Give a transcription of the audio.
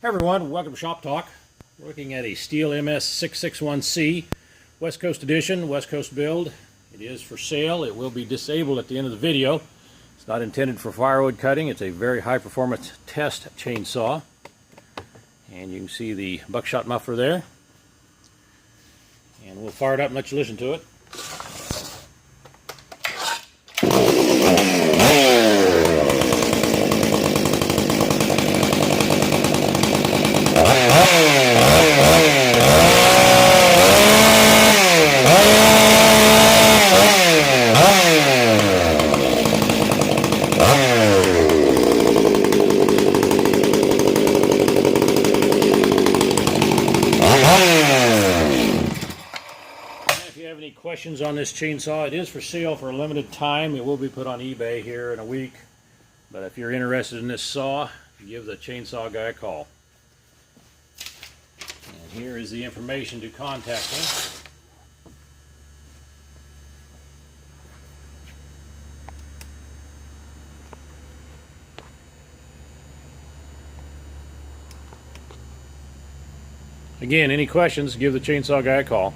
Hey everyone, welcome to Shop Talk. We're looking at a Stihl MS 661C West Coast Edition, West Coast build. It is for sale. It will be disabled at the end of the video. It's not intended for firewood cutting. It's a very high performance test chainsaw. And you can see the buckshot muffler there. And we'll fire it up and let you listen to it. If you have any questions on this chainsaw, it is for sale for a limited time. It will be put on eBay here in a week. But if you're interested in this saw, give the chainsaw guy a call. And here is the information to contact him. Again, any questions, give the chainsaw guy a call.